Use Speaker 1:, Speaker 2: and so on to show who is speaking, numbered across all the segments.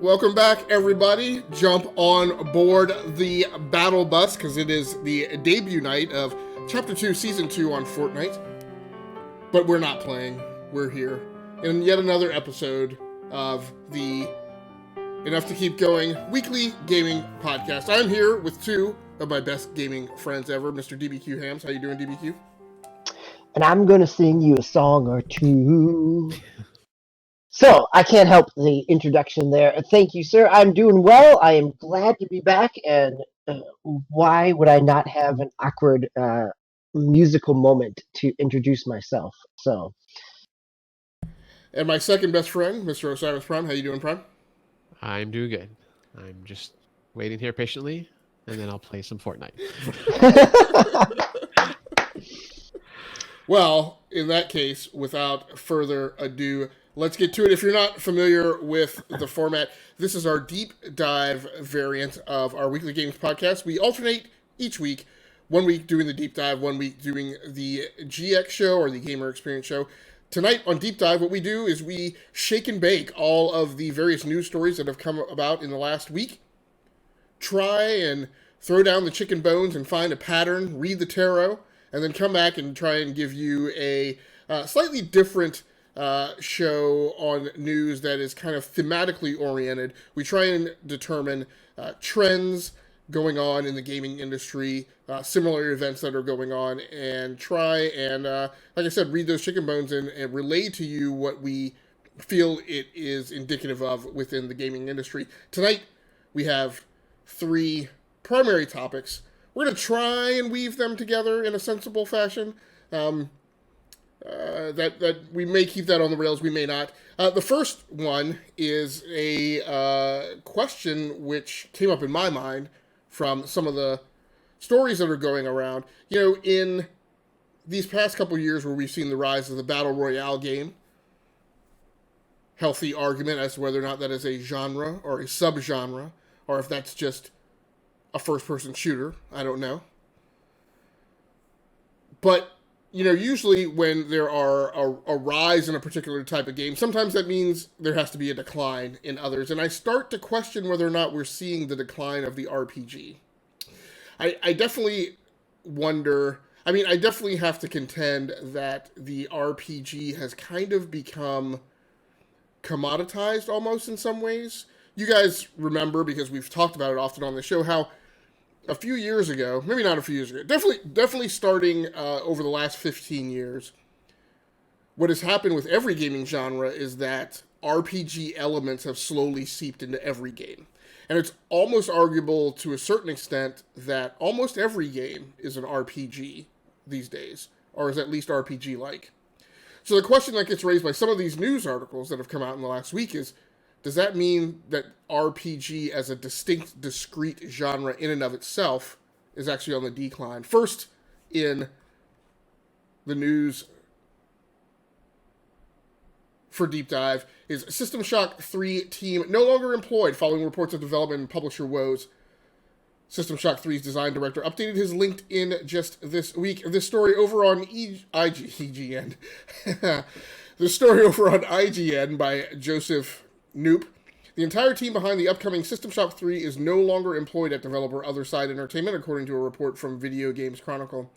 Speaker 1: Welcome back, everybody. Jump on board the battle bus because it is the debut night of Chapter 2, Season 2 on Fortnite. But we're not playing. We're here in yet another episode of the Enough to Keep Going weekly gaming podcast. I'm here with two of my best gaming friends ever, Mr. DBQ Hams. How you doing, DBQ?
Speaker 2: And I'm going to sing you a song or two. So, I can't help the introduction there. Thank you, sir. I'm doing well. I am glad to be back. And why would I not have an awkward musical moment to introduce myself? So,
Speaker 1: and my second best friend, Mr. Osiris Prime. How you doing, Prime?
Speaker 3: I'm doing good. I'm just waiting here patiently, and then I'll play some Fortnite.
Speaker 1: Well, in that case, without further ado, let's get to it. If you're not familiar with the format, this is our deep dive variant of our weekly games podcast. We alternate each week, 1 week doing the deep dive, 1 week doing the GX show or the gamer experience show. Tonight on Deep Dive, what we do is we shake and bake all of the various news stories that have come about in the last week, try and throw down the chicken bones and find a pattern, read the tarot, and then come back and try and give you a slightly different show on news that is kind of thematically oriented. We try and determine trends going on in the gaming industry, similar events that are going on, and try and, like I said, read those chicken bones and relay to you what we feel it is indicative of within the gaming industry. Tonight, we have three primary topics. We're going to try and weave them together in a sensible fashion. That we may keep that on the rails, we may not. The first one is a question which came up in my mind from some of the stories that are going around. You know, in these past couple of years where we've seen the rise of the Battle Royale game, healthy argument as to whether or not that is a genre or a subgenre, or if that's just a first-person shooter, I don't know. But, you know, usually when there are a rise in a particular type of game, sometimes that means there has to be a decline in others. And I start to question whether or not we're seeing the decline of the RPG. I definitely wonder, I mean, I definitely have to contend that the RPG has kind of become commoditized almost in some ways. You guys remember, because we've talked about it often on the show, how a few years ago, maybe not a few years ago, definitely starting over the last 15 years, what has happened with every gaming genre is that RPG elements have slowly seeped into every game. And it's almost arguable to a certain extent that almost every game is an RPG these days, or is at least RPG-like. So the question that gets raised by some of these news articles that have come out in the last week is, does that mean that RPG as a distinct, discrete genre in and of itself is actually on the decline? First, in the news for Deep Dive, is System Shock 3 team no longer employed following reports of development and publisher woes. System Shock 3's design director updated his LinkedIn just this week. This story over on IGN. The story over on IGN by Joseph Noop. The entire team behind the upcoming System Shock 3 is no longer employed at developer Otherside Entertainment, according to a report from Video Games Chronicle.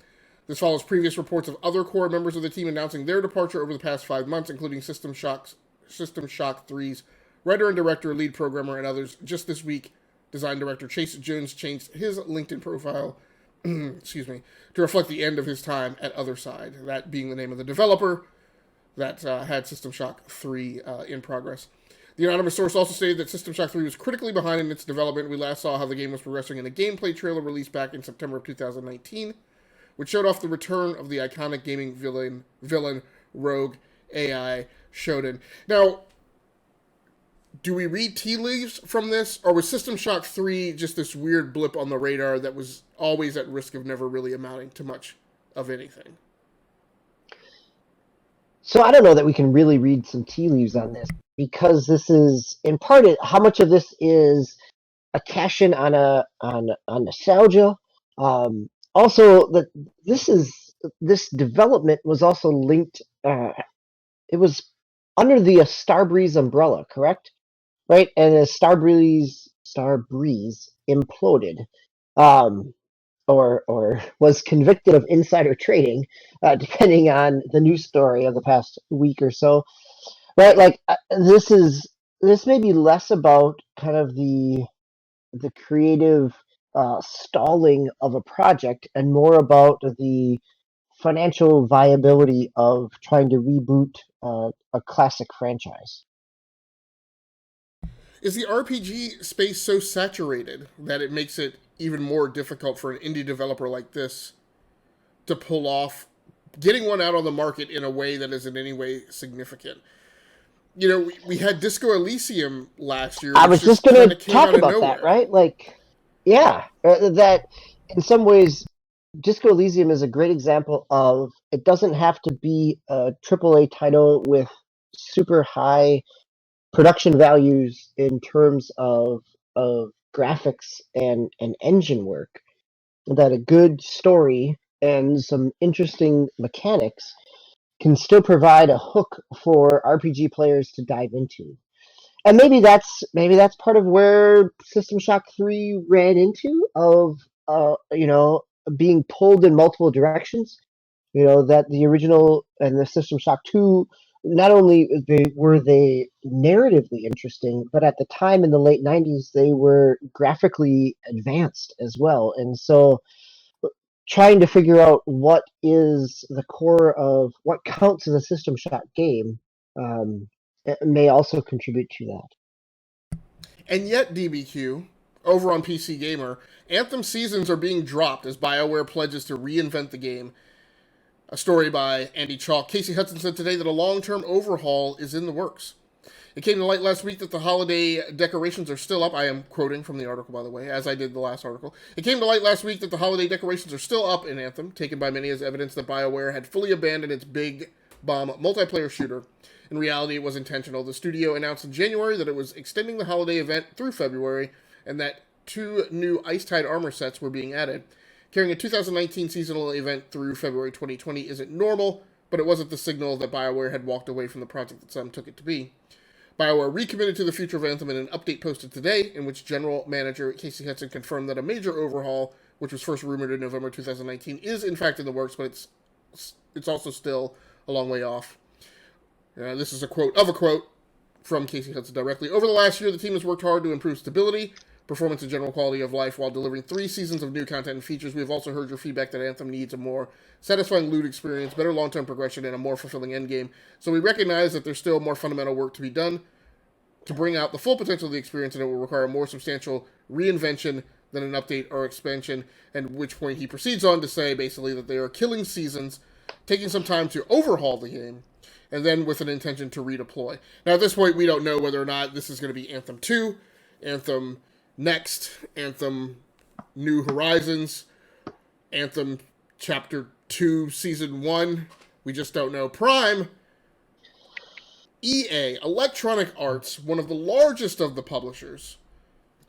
Speaker 1: This follows previous reports of other core members of the team announcing their departure over the past 5 months, including System Shock 3's writer and director, lead programmer, and others. Just this week, design director Chase Jones changed his LinkedIn profile to reflect the end of his time at Otherside, that being the name of the developer that had System Shock 3 in progress. The anonymous source also stated that System Shock 3 was critically behind in its development. We last saw how the game was progressing in a gameplay trailer released back in September of 2019, which showed off the return of the iconic gaming villain Rogue AI Shodan. Now, do we read tea leaves from this, or was System Shock 3 just this weird blip on the radar that was always at risk of never really amounting to much of anything?
Speaker 2: So I don't know that we can really read some tea leaves on this, because this is, in part, how much of this is a cash-in on nostalgia. Also, that this development was also linked. It was under the Starbreeze umbrella, correct? right? And as Starbreeze imploded, um, or was convicted of insider trading, depending on the news story of the past week or so, right? Like this may be less about kind of the creative stalling of a project and more about the financial viability of trying to reboot a classic franchise.
Speaker 1: Is the RPG space so saturated that it makes it even more difficult for an indie developer like this to pull off getting one out on the market in a way that is in any way significant? You know, we had Disco Elysium last year.
Speaker 2: I was just going to talk about
Speaker 1: nowhere.
Speaker 2: that, right? Like, yeah, that in some ways, Disco Elysium is a great example of it doesn't have to be a AAA title with super high production values in terms of graphics and engine work. That a good story and some interesting mechanics can still provide a hook for RPG players to dive into. And maybe that's part of where System Shock 3 ran into of being pulled in multiple directions. That the original and the System Shock 2, not only were they narratively interesting, but at the time in the late 90s they were graphically advanced as well. And so trying to figure out what is the core of what counts as a System Shock game may also contribute to that.
Speaker 1: And yet, DBQ, over on PC Gamer, Anthem seasons are being dropped as Bioware pledges to reinvent the game. A story by Andy Chalk. Casey Hudson said today that a long-term overhaul is in the works. It came to light last week that the holiday decorations are still up. I am quoting from the article, by the way, as I did the last article. It came to light last week that the holiday decorations are still up in Anthem, taken by many as evidence that Bioware had fully abandoned its big bomb multiplayer shooter. In reality, it was intentional. The studio announced in January that it was extending the holiday event through February, and that 2 new Ice-Tide armor sets were being added. Carrying a 2019 seasonal event through February 2020 isn't normal, but it wasn't the signal that Bioware had walked away from the project that some took it to be. Bioware recommitted to the future of Anthem in an update posted today, in which General Manager Casey Hudson confirmed that a major overhaul, which was first rumored in November 2019, is in fact in the works, but it's also still a long way off. This is a quote from Casey Hudson directly. Over the last year, the team has worked hard to improve stability, performance, and general quality of life while delivering 3 seasons of new content and features. We have also heard your feedback that Anthem needs a more satisfying loot experience, better long-term progression, and a more fulfilling endgame. So we recognize that there's still more fundamental work to be done to bring out the full potential of the experience, and it will require a more substantial reinvention than an update or expansion, at which point he proceeds on to say, basically, that they are killing seasons, taking some time to overhaul the game, and then with an intention to redeploy. Now, at this point, we don't know whether or not this is going to be Anthem 2, Anthem Next, Anthem New Horizons, Anthem Chapter 2, Season 1. We just don't know. Prime, EA, Electronic Arts, one of the largest of the publishers.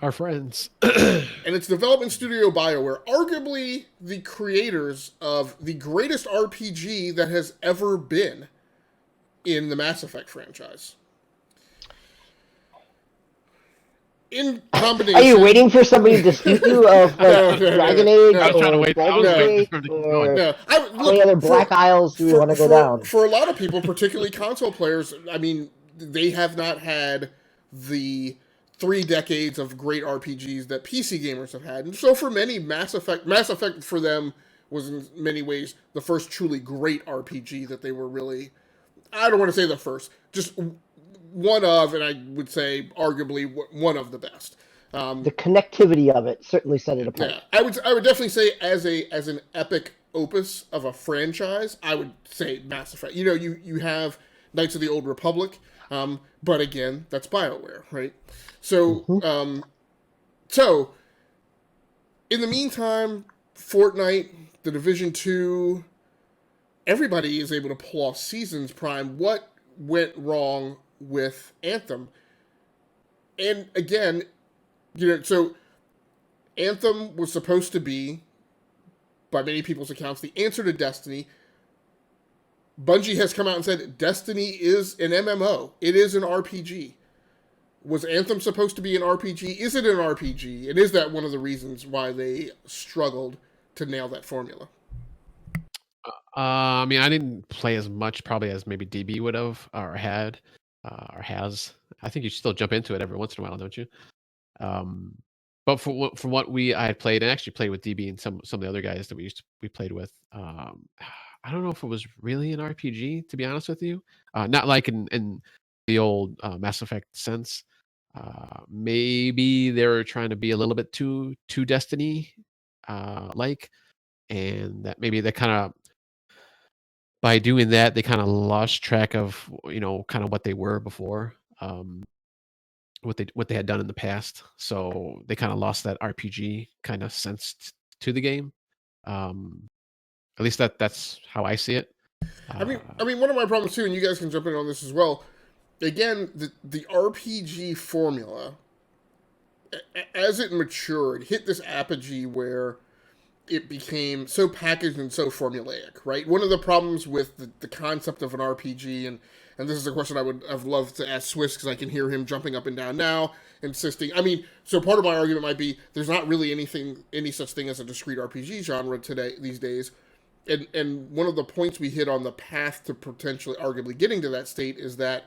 Speaker 3: Our friends.
Speaker 1: And its development studio Bioware, arguably the creators of the greatest RPG that has ever been in the Mass Effect franchise. In combination...
Speaker 2: Are you waiting for somebody to dispute you of Dragon Age
Speaker 3: I was trying to wait.
Speaker 2: or any other Black Isles do we want to go down?
Speaker 1: For a lot of people, particularly console players, I mean, they have not had the 3 decades of great RPGs that PC gamers have had. And so for many, Mass Effect for them was in many ways the first truly great RPG that they were really... I don't want to say the first, just one of, and I would say arguably one of the best.
Speaker 2: The connectivity of it certainly set it apart.
Speaker 1: Yeah, I would definitely say as an epic opus of a franchise, I would say Mass Effect. You know, you have Knights of the Old Republic, but again, that's BioWare, right? So, so in the meantime, Fortnite, The Division 2, everybody is able to pull off seasons. Prime, what went wrong with Anthem? And again, you know, so Anthem was supposed to be, by many people's accounts, the answer to Destiny. Bungie has come out and said Destiny is an MMO. It is an RPG. Was Anthem supposed to be an RPG? Is it an RPG? And is that one of the reasons why they struggled to nail that formula?
Speaker 3: I mean, I didn't play as much probably as maybe DB would have or had or has. I think you should still jump into it every once in a while, don't you? Um, but from what I had played and actually played with DB and some of the other guys that we played with, I don't know if it was really an RPG, to be honest with you. Not like in the old Mass Effect sense. Maybe they were trying to be a little bit too Destiny like, and that maybe they kind of by doing that they kind of lost track of kind of what they were before. What they had done in the past. So they kind of lost that RPG kind of sense to the game. At least that's how I see it.
Speaker 1: I mean, one of my problems too, and you guys can jump in on this as well. Again, the RPG formula, as it matured, hit this apogee where it became so packaged and so formulaic, right? One of the problems with the concept of an RPG, and this is a question I would have loved to ask Swiss because I can hear him jumping up and down now, insisting. I mean, so part of my argument might be there's not really any such thing as a discrete RPG genre these days. And one of the points we hit on the path to potentially arguably getting to that state is that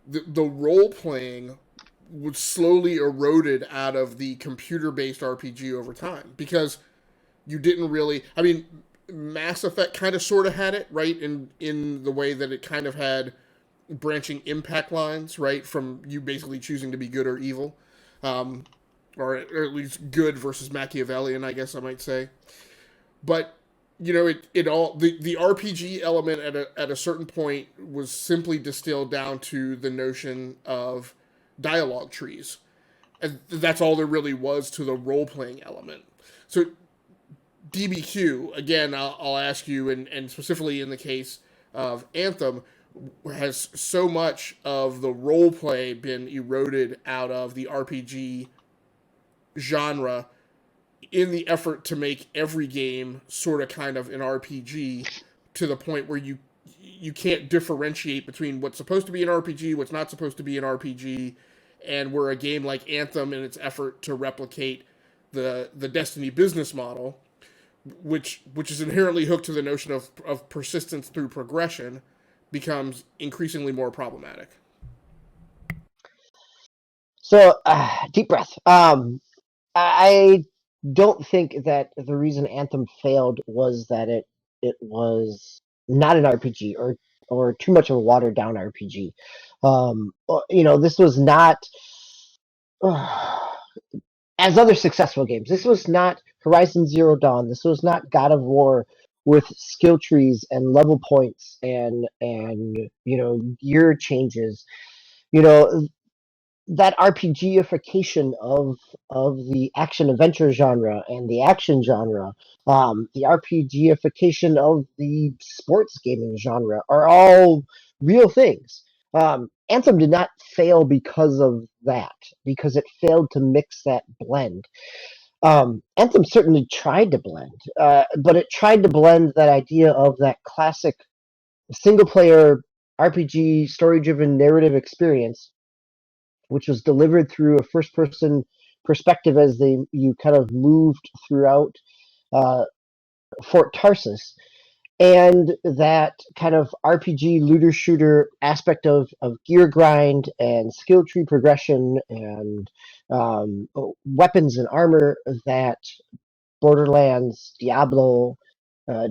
Speaker 1: the role playing was slowly eroded out of the computer based RPG over time because you didn't really. I mean, Mass Effect kind of sort of had it, right, in the way that it kind of had branching impact lines, right, from you basically choosing to be good or evil, or at least good versus Machiavellian, I guess I might say. But it all the RPG element at a certain point was simply distilled down to the notion of dialogue trees, and that's all there really was to the role playing element. So DBQ, again, I'll ask you, and specifically in the case of Anthem, has so much of the role play been eroded out of the RPG genre in the effort to make every game sort of kind of an RPG to the point where you can't differentiate between what's supposed to be an RPG, what's not supposed to be an RPG, and where a game like Anthem in its effort to replicate the Destiny business model, which is inherently hooked to the notion of persistence through progression, becomes increasingly more problematic.
Speaker 2: So, deep breath. I don't think that the reason Anthem failed was that it was not an RPG or too much of a watered down RPG. This was not as other successful games. This was not Horizon Zero Dawn. This was not God of War with skill trees and level points and gear changes. That RPGification of the action adventure genre and the action genre, the RPGification of the sports gaming genre are all real things. Anthem did not fail because of that, because it failed to mix that blend. Anthem certainly tried to blend, but it tried to blend that idea of that classic single-player RPG story-driven narrative experience, which was delivered through a first-person perspective as you kind of moved throughout Fort Tarsus, and that kind of RPG looter shooter aspect of gear grind and skill tree progression and weapons and armor that Borderlands, Diablo,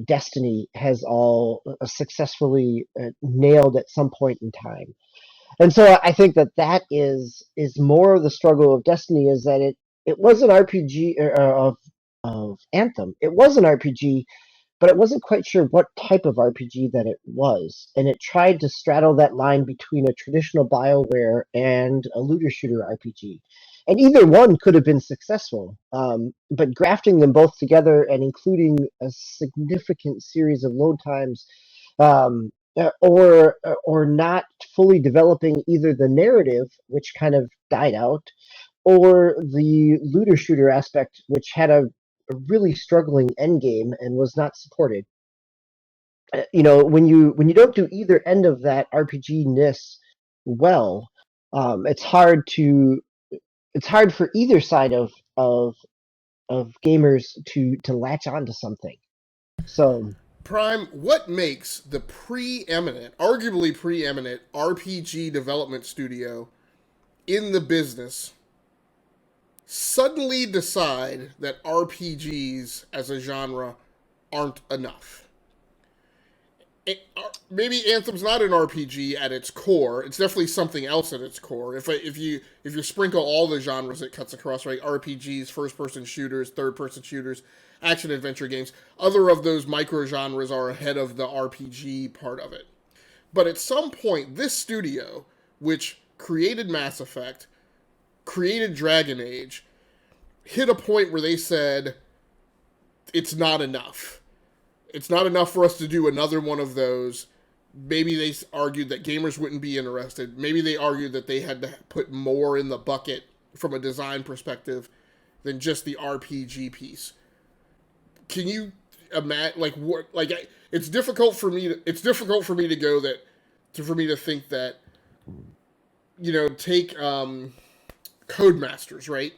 Speaker 2: Destiny has all successfully nailed at some point in time. And so I think that is more of the struggle of Destiny, is that it was an RPG of Anthem. It was an RPG, but it wasn't quite sure what type of RPG that it was. And it tried to straddle that line between a traditional Bioware and a looter shooter RPG. And either one could have been successful, but grafting them both together and including a significant series of load times, or not fully developing either the narrative, which kind of died out, or the looter shooter aspect, which had a really struggling endgame and was not supported. When you don't do either end of that RPG-ness well, It's hard for either side of gamers to latch onto something. So
Speaker 1: Prime, what makes the arguably preeminent RPG development studio in the business suddenly decide that RPGs as a genre aren't enough? Maybe Anthem's not an RPG at its core. It's definitely something else at its core. If you sprinkle all the genres it cuts across, right? RPGs, first person shooters, third person shooters, action adventure games. Other of those micro genres are ahead of the RPG part of it. But at some point, this studio, which created Mass Effect, created Dragon Age, hit a point where they said it's not enough. It's not enough for us to do another one of those. Maybe they argued that gamers wouldn't be interested. Maybe they argued that they had to put more in the bucket from a design perspective than just the RPG piece. Can you imagine, like, what? Like, it's difficult for me. It's difficult for me to go that, for me to think that, take Codemasters, right?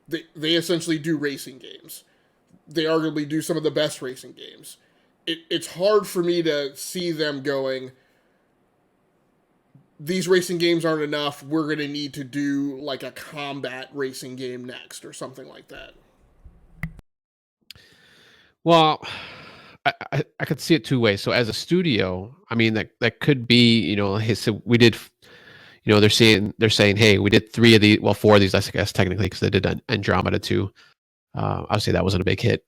Speaker 1: They essentially do racing games. They arguably do some of the best racing games. It's hard for me to see them going, these racing games aren't enough, we're going to need to do like a combat racing game next or something like that.
Speaker 3: Well, I could see it two ways. So as a studio, I mean, that could be, hey, so we did, they're saying, hey, we did four of these, I guess, technically, because they did Andromeda too. Obviously, that wasn't a big hit.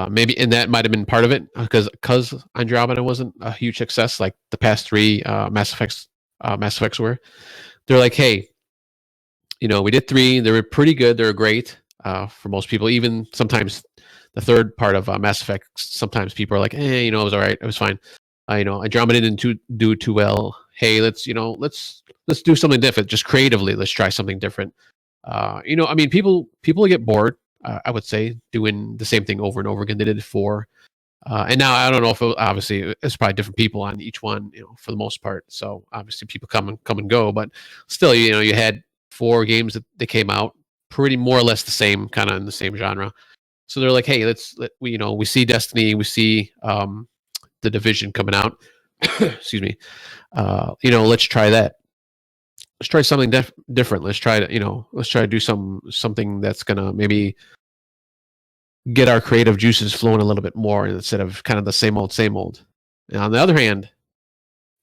Speaker 3: Maybe, and that might have been part of it because Andromeda wasn't a huge success like the past three Mass Effects were. They're like, hey, we did three. They were pretty good. They were great for most people. Even sometimes the third part of Mass Effect, sometimes people are like, hey, it was all right. It was fine. Andromeda didn't do too well. Hey, let's do something different. Just creatively, let's try something different. I mean, people get bored. I would say doing the same thing over and over again. They did it for, and now I don't know if obviously it's probably different people on each one, for the most part. So obviously people come and go, but still, you had four games that came out pretty more or less the same, kind of in the same genre. So they're like, hey, we see Destiny, we see the Division coming out. Excuse me. Let's try that. Let's try something different. Let's try to do something that's gonna maybe get our creative juices flowing a little bit more instead of kind of the same old, same old. And on the other hand,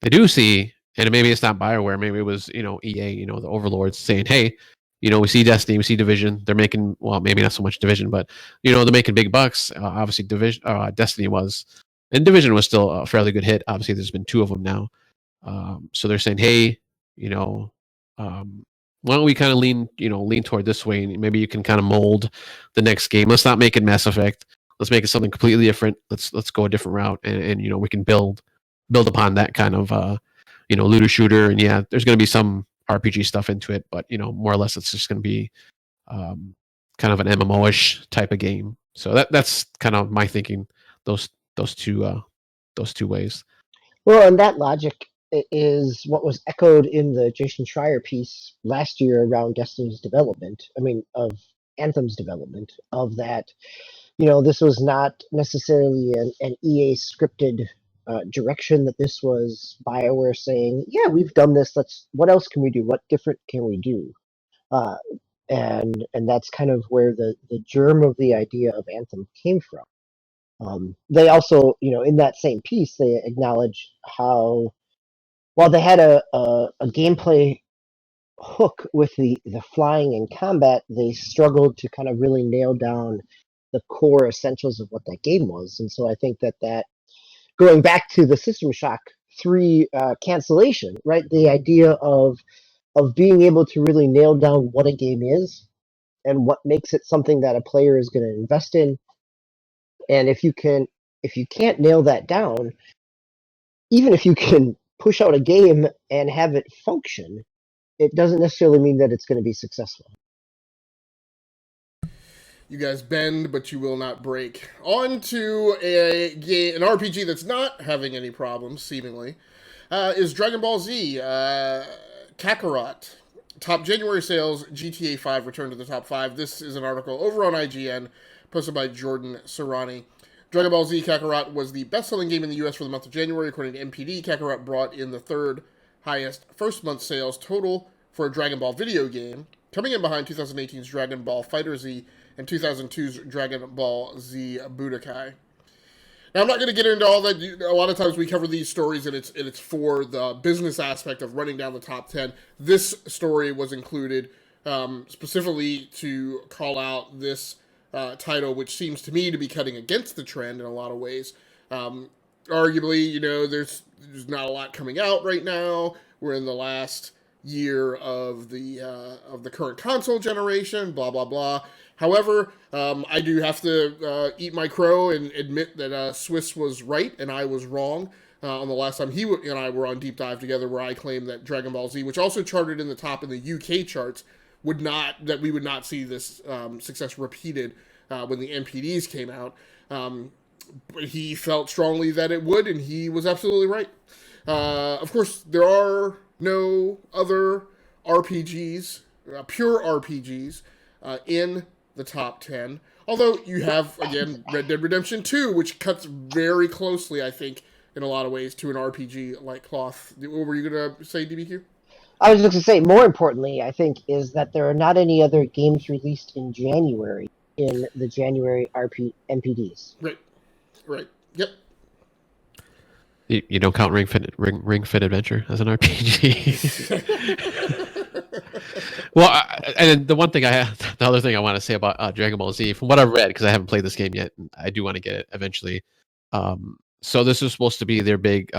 Speaker 3: they do see, and maybe it's not Bioware, maybe it was EA, the overlords saying, hey, we see Destiny, we see Division. They're making, well, maybe not so much Division, but they're making big bucks. Obviously, Destiny was, and Division was still a fairly good hit. Obviously, there's been two of them now. So they're saying, hey, why don't we kind of lean toward this way, and maybe you can kind of mold the next game. Let's not make it Mass Effect. Let's make it something completely different. Let's go a different route, and we can build upon that kind of looter shooter. And yeah, there's going to be some RPG stuff into it, but more or less it's just going to be kind of an MMO-ish type of game. So that's kind of my thinking. Those two ways.
Speaker 2: Well, and that logic is what was echoed in the Jason Schreier piece last year around Destiny's development. I mean, of Anthem's development, of that, this was not necessarily an EA scripted direction, that this was BioWare saying, yeah, we've done this. What else can we do? What different can we do? And that's kind of where the germ of the idea of Anthem came from. They also, in that same piece, they acknowledge how, while they had a gameplay hook with the flying and combat, they struggled to kind of really nail down the core essentials of what that game was. And so I think that going back to the System Shock 3 cancellation, right? The idea of being able to really nail down what a game is and what makes it something that a player is going to invest in. And if you can't nail that down, even if you can push out a game and have it function, it doesn't necessarily mean that it's going to be successful.
Speaker 1: You guys bend, but you will not break. On to an RPG that's not having any problems, seemingly, is Dragon Ball Z, Kakarot. top January sales, GTA 5 returned to the top 5. This is an article over on IGN, posted by Jordan Serrani. Dragon Ball Z Kakarot was the best-selling game in the U.S. for the month of January. According to NPD, Kakarot brought in the third highest first-month sales total for a Dragon Ball video game, coming in behind 2018's Dragon Ball FighterZ and 2002's Dragon Ball Z Budokai. Now, I'm not going to get into all that. A lot of times we cover these stories, and it's for the business aspect of running down the top 10. This story was included specifically to call out this title, which seems to me to be cutting against the trend in a lot of ways. Arguably, there's not a lot coming out right now. We're in the last year of the current console generation, blah, blah, blah. However, I do have to eat my crow and admit that Swiss was right and I was wrong on the last time he and I were on Deep Dive together, where I claimed that Dragon Ball Z, which also charted in the top in the UK charts, we would not see this success repeated when the NPDs came out. But he felt strongly that it would, and he was absolutely right. Of course, there are no other RPGs, pure RPGs, in the top 10. Although you have, again, Red Dead Redemption 2, which cuts very closely, I think, in a lot of ways, to an RPG like cloth. What were you going to say, DBQ?
Speaker 2: I was just going to say, more importantly, I think, is that there are not any other games released in January in the January NPDs.
Speaker 1: Right. Yep.
Speaker 3: You don't count Ring Fit Adventure as an RPG. Well, and the other thing I want to say about Dragon Ball Z, from what I've read, because I haven't played this game yet, and I do want to get it eventually. So this is supposed to be their big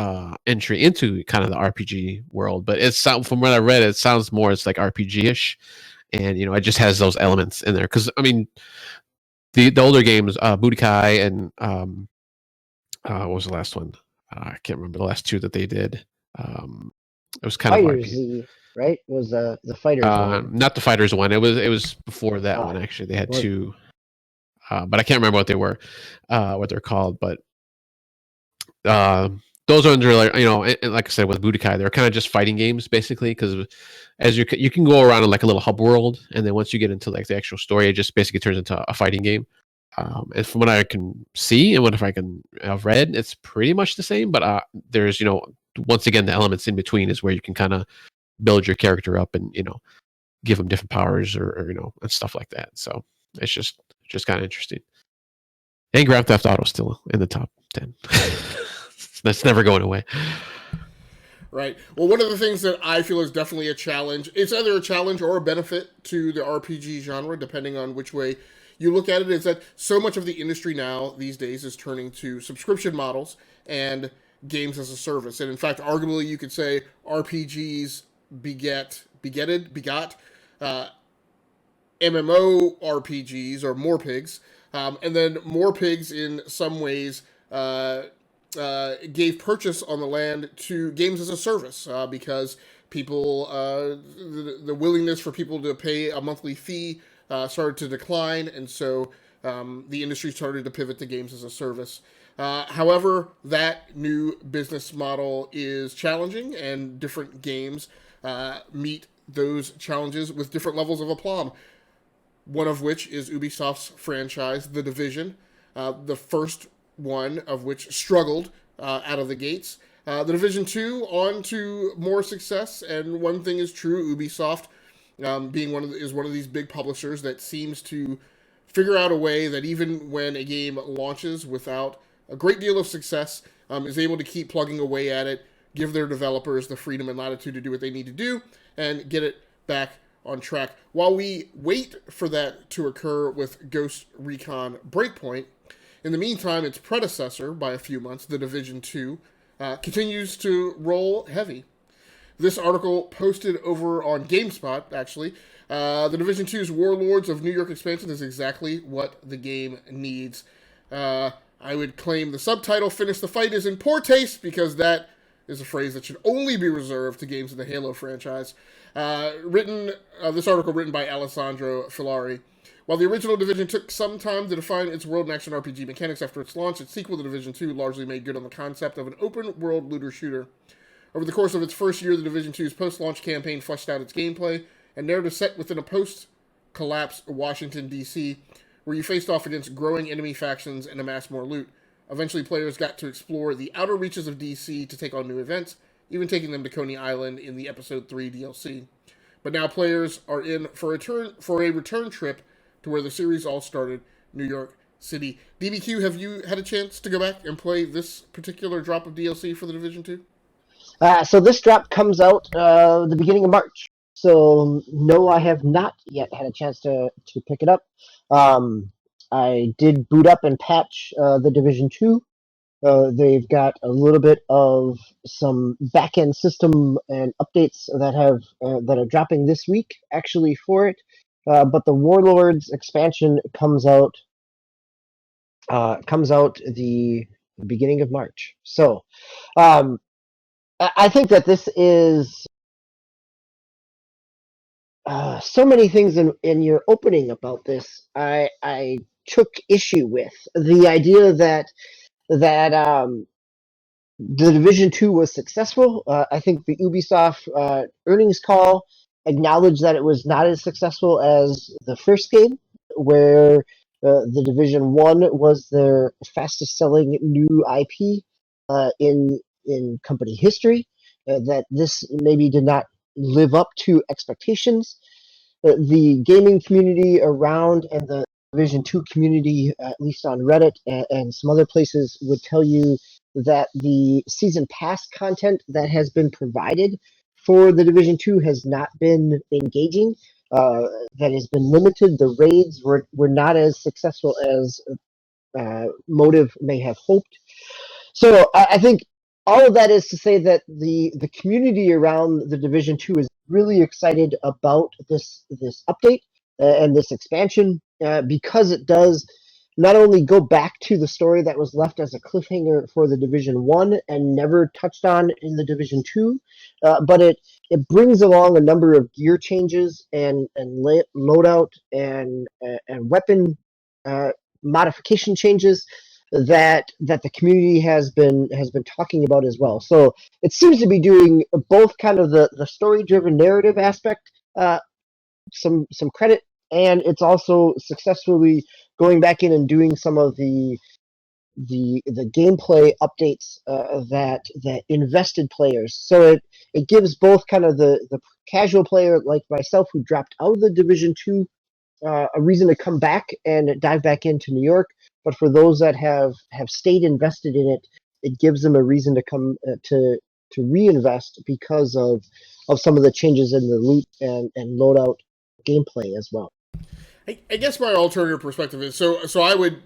Speaker 3: entry into kind of the RPG world, but from what I read, it sounds more it's like RPG-ish, and it just has those elements in there. Because I mean, the older games, Budokai and what was the last one? I can't remember the last two that they did. It was kind
Speaker 2: Fighter
Speaker 3: of
Speaker 2: Z, right? Was the Fighters one?
Speaker 3: Not the Fighters one. It was before that one actually. They had two, but I can't remember what they were, what they're called. But those ones are like like I said with Budokai, they're kind of just fighting games basically. Because as you can go around in like a little hub world, and then once you get into like the actual story, it just basically turns into a fighting game. And from what I can see and I've read, it's pretty much the same. But there's once again the elements in between is where you can kind of build your character up and give them different powers or and stuff like that. So it's just kind of interesting. And Grand Theft Auto is still in the top 10. That's never going away.
Speaker 1: Right. Well, one of the things that I feel is definitely a challenge, it's either a challenge or a benefit to the RPG genre, depending on which way you look at it, is that so much of the industry now these days is turning to subscription models and games as a service. And in fact, arguably you could say RPGs begot MMO RPGs or more pigs. And then more pigs in some ways gave purchase on the land to games as a service because people, the willingness for people to pay a monthly fee started to decline, and so the industry started to pivot to games as a service. However, that new business model is challenging, and different games meet those challenges with different levels of aplomb. One of which is Ubisoft's franchise, The Division, the first one of which struggled out of the gates. The Division 2 on to more success, and one thing is true, Ubisoft being one of these big publishers that seems to figure out a way that even when a game launches without a great deal of success, is able to keep plugging away at it, give their developers the freedom and latitude to do what they need to do, and get it back on track. While we wait for that to occur with Ghost Recon Breakpoint, in the meantime, its predecessor by a few months, The Division 2, continues to roll heavy. This article posted over on GameSpot, actually. The Division 2's Warlords of New York expansion is exactly what the game needs. I would claim the subtitle, Finish the Fight, is in poor taste because that is a phrase that should only be reserved to games in the Halo franchise. This article written by Alessandro Filari. While the original Division took some time to define its world and action RPG mechanics after its launch, its sequel, The Division 2, largely made good on the concept of an open-world looter-shooter. Over the course of its first year, The Division 2's post-launch campaign fleshed out its gameplay and narrative set within a post-collapse Washington, D.C., where you faced off against growing enemy factions and amassed more loot. Eventually, players got to explore the outer reaches of D.C. to take on new events, even taking them to Coney Island in the Episode 3 DLC. But now players are in for a return trip to where the series all started, New York City. DBQ, have you had a chance to go back and play this particular drop of DLC for The Division 2?
Speaker 2: So this drop comes out the beginning of March. So no, I have not yet had a chance to pick it up. I did boot up and patch the Division 2. They've got a little bit of some back-end system and updates that are dropping this week actually for it. But the Warlords expansion comes out the beginning of March. So I think that this is so many things in your opening about this. I took issue with the idea that the Division 2 was successful. I think the Ubisoft earnings call acknowledged that it was not as successful as the first game, where the Division 1 was their fastest selling new IP in company history. That this maybe did not live up to expectations. The gaming community around and the Division 2 community, at least on Reddit and some other places, would tell you that the season pass content that has been provided for the Division 2 has not been engaging, that has been limited. The raids were not as successful as Motive may have hoped. So I think all of that is to say that the community around the Division 2 is really excited about this update and this expansion because it does not only go back to the story that was left as a cliffhanger for the Division 1 and never touched on in the Division 2, but it brings along a number of gear changes and loadout and weapon modification changes that the community has been talking about as well. So it seems to be doing both kind of the story-driven narrative aspect, some credit, and it's also successfully going back in and doing some of the gameplay updates that invested players. So it gives both kind of the casual player like myself who dropped out of the Division 2 a reason to come back and dive back into New York. But for those that have stayed invested in it, it gives them a reason to come to reinvest because of some of the changes in the loot and loadout gameplay as well.
Speaker 1: I guess my alternative perspective is so I would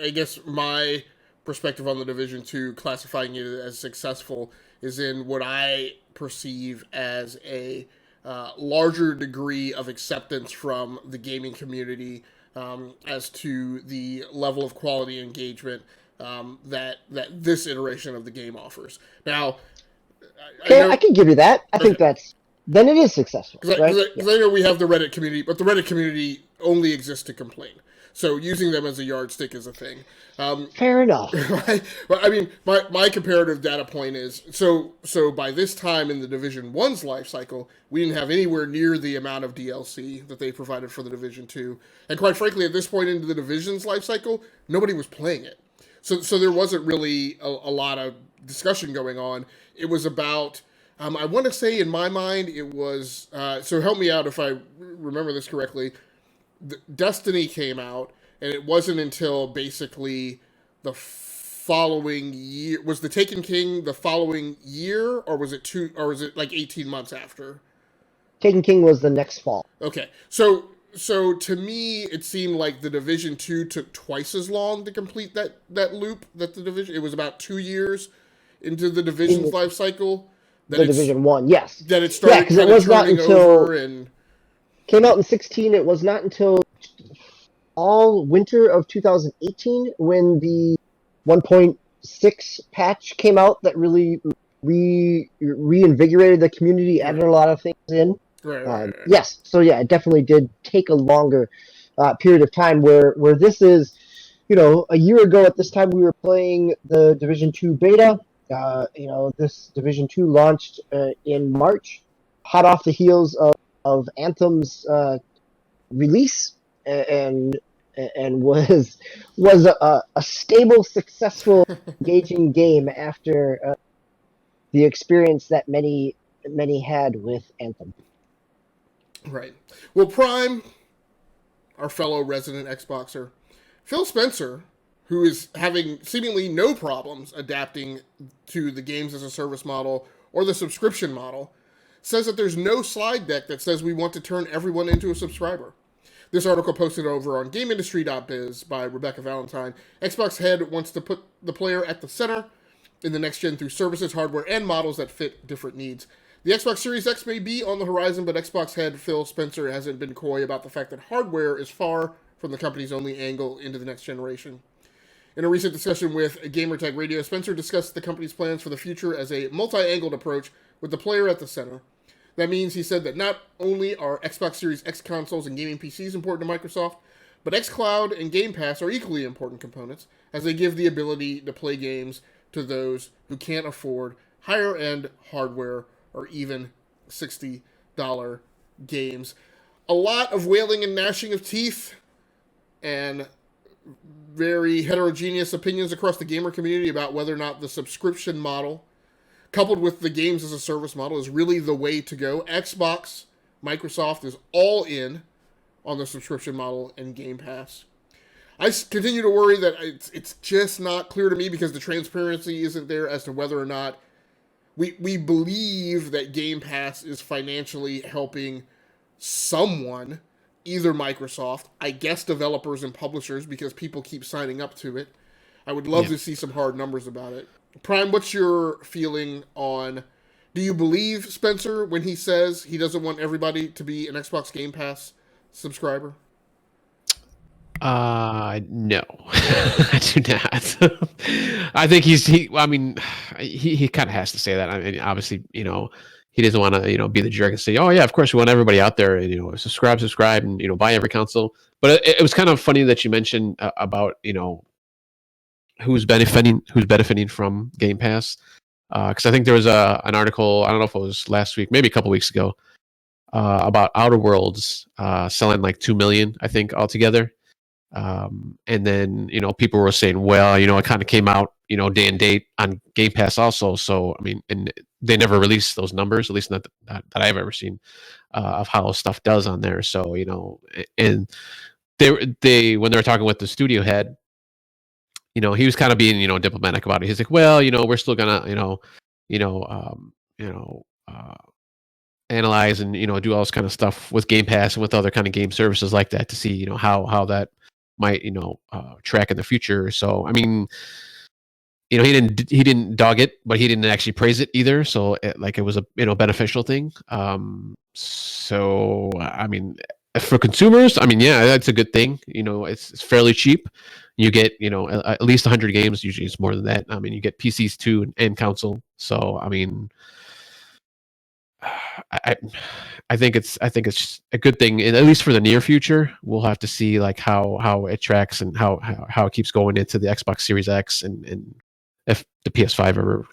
Speaker 1: I guess my perspective on the Division 2 classifying it as successful is in what I perceive as a larger degree of acceptance from the gaming community as to the level of quality engagement that this iteration of the game offers. Now,
Speaker 2: I can give you that. I think then it is successful.
Speaker 1: Because I know we have the Reddit community, but the Reddit community only exists to complain. So using them as a yardstick is a thing.
Speaker 2: Fair enough.
Speaker 1: Right? But I mean, my comparative data point is, so by this time in the Division 1's life cycle, we didn't have anywhere near the amount of DLC that they provided for the Division 2. And quite frankly, at this point into the Division's life cycle, nobody was playing it. So there wasn't really a lot of discussion going on. It was about... I want to say in my mind it was, so help me out if I remember this correctly, Destiny came out, and it wasn't until basically the following year, was the Taken King the following year, or was it like 18 months after?
Speaker 2: Taken King was the next fall.
Speaker 1: Okay, so to me, it seemed like the Division 2 took twice as long to complete that loop, that the Division, it was about 2 years into the Division's life cycle.
Speaker 2: The Division 1, yes.
Speaker 1: That it started
Speaker 2: because it was not until
Speaker 1: and
Speaker 2: came out in 16. It was not until all winter of 2018 when the 1.6 patch came out that really reinvigorated the community, added a lot of things in.
Speaker 1: Right.
Speaker 2: Yes, so yeah, it definitely did take a longer period of time. Where this is, a year ago at this time we were playing the Division 2 beta. This Division 2 launched in March, hot off the heels of of Anthem's release and was a stable, successful, engaging game after the experience that many had with Anthem.
Speaker 1: Right. Well, Prime, our fellow resident Xboxer, Phil Spencer, who is having seemingly no problems adapting to the games as a service model or the subscription model, says that there's no slide deck that says we want to turn everyone into a subscriber. This article posted over on GameIndustry.biz by Rebecca Valentine. Xbox Head wants to put the player at the center in the next gen through services, hardware, and models that fit different needs. The Xbox Series X may be on the horizon, but Xbox head Phil Spencer hasn't been coy about the fact that hardware is far from the company's only angle into the next generation. In a recent discussion with Gamertag Radio, Spencer discussed the company's plans for the future as a multi-angled approach with the player at the center. That means, he said, that not only are Xbox Series X consoles and gaming PCs important to Microsoft, but xCloud and Game Pass are equally important components, as they give the ability to play games to those who can't afford higher-end hardware or even $60 games. A lot of wailing and gnashing of teeth and very heterogeneous opinions across the gamer community about whether or not the subscription model, coupled with the games as a service model, is really the way to go. Xbox, Microsoft is all in on the subscription model and Game Pass. I continue to worry that it's just not clear to me because the transparency isn't there as to whether or not we believe that Game Pass is financially helping someone, either Microsoft, I guess developers and publishers, because people keep signing up to it. I would love to see some hard numbers about it. Prime, what's your feeling on, do you believe Spencer when he says he doesn't want everybody to be an Xbox Game Pass subscriber?
Speaker 3: No, I do not. I think he kind of has to say that. I mean, obviously, he doesn't want to, be the jerk and say, oh yeah, of course we want everybody out there, and, subscribe, and, buy every console. But it was kind of funny that you mentioned about, who's benefiting from Game Pass. Because I think there was an article, I don't know if it was last week, maybe a couple weeks ago, about Outer Worlds selling like 2 million, I think, altogether. And then, people were saying, well, it kind of came out, day and date on Game Pass also. So, I mean, and they never released those numbers, at least not that I've ever seen, of how stuff does on there. So, and they when they were talking with the studio head, he was kind of being, diplomatic about it. He's like, well, we're still gonna, analyze and, do all this kind of stuff with Game Pass and with other kind of game services like that to see, how that might track in the future. So I mean, he didn't dog it, but he didn't actually praise it either. So it was a beneficial thing. So I mean, for consumers, I mean, yeah, that's a good thing. It's fairly cheap. You get at least 100 games. Usually it's more than that. I mean, you get PCs too and console. So I mean, I think it's a good thing, and at least for the near future. We'll have to see like how it tracks and how it keeps going into the Xbox Series X and if the PS5 ever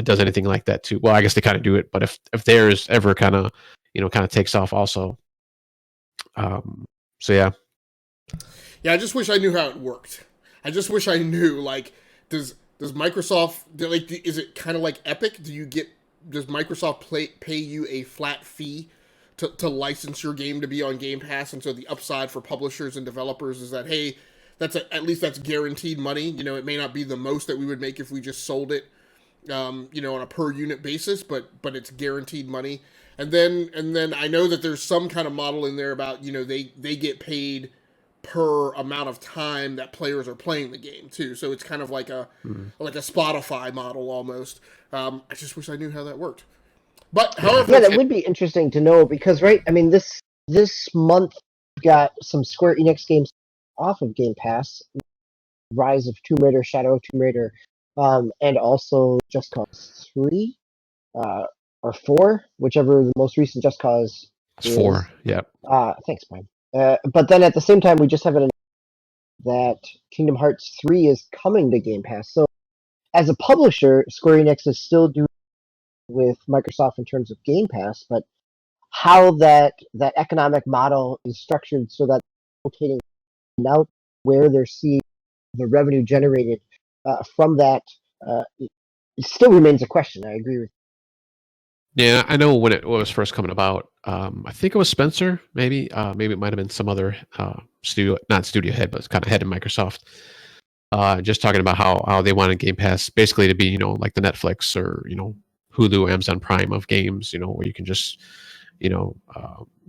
Speaker 3: does anything like that too. Well, I guess they kind of do it, but if theirs ever kind of takes off also. So yeah.
Speaker 1: Yeah, I just wish I knew how it worked. I just wish I knew, like, does Microsoft, is it kind of like Epic? Does Microsoft pay you a flat fee to license your game to be on Game Pass? And so the upside for publishers and developers is that, hey, at least that's guaranteed money. It may not be the most that we would make if we just sold it, on a per unit basis, but it's guaranteed money. And then I know that there's some kind of model in there about, they get paid per amount of time that players are playing the game too. So it's kind of like a Spotify model almost. I just wish I knew how that worked. But however,
Speaker 2: yeah, that would be interesting to know because, right? I mean, this month got some Square Enix games off of Game Pass: Rise of Tomb Raider, Shadow of Tomb Raider, and also Just Cause 3 or 4, whichever the most recent Just Cause.
Speaker 3: It's 4. Yeah.
Speaker 2: Thanks, Brian. But then at the same time, we just have it that Kingdom Hearts 3 is coming to Game Pass. So as a publisher, Square Enix is still doing with Microsoft in terms of Game Pass, but how that economic model is structured so that rotating out where they're seeing the revenue generated from that it still remains a question. I agree with.
Speaker 3: Yeah, I know when it was first coming about. I think it was Spencer, maybe. Maybe it might have been some other studio, not studio head, but kind of head in Microsoft. Just talking about how they wanted Game Pass basically to be, like the Netflix or Hulu, Amazon Prime of games, where you can just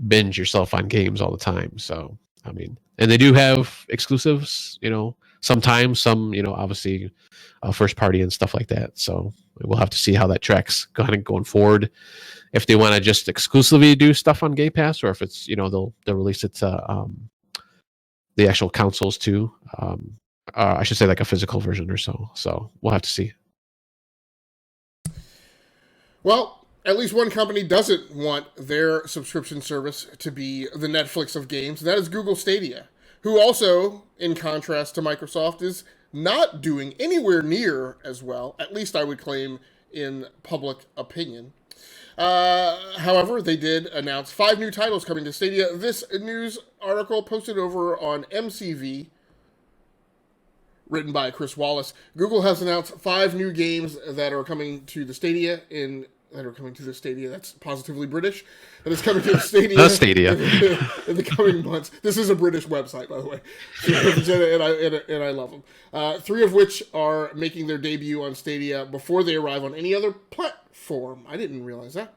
Speaker 3: binge yourself on games all the time. So I mean, and they do have exclusives, sometimes some, obviously first party and stuff like that. So we'll have to see how that tracks going forward. If they want to just exclusively do stuff on Game Pass, or if it's they'll release it to the actual consoles too. I should say like a physical version or so. So we'll have to see.
Speaker 1: Well, at least one company doesn't want their subscription service to be the Netflix of games, and that is Google Stadia, who also, in contrast to Microsoft, is not doing anywhere near as well, at least I would claim in public opinion. However, they did announce 5 new titles coming to Stadia. This news article posted over on MCV, written by Chris Wallace. Google has announced 5 new games that are coming to the Stadia That's positively British. That is coming to the Stadia.
Speaker 3: The Stadia.
Speaker 1: In the coming months. This is a British website, by the way. and I love them. 3 of which are making their debut on Stadia before they arrive on any other platform. I didn't realize that.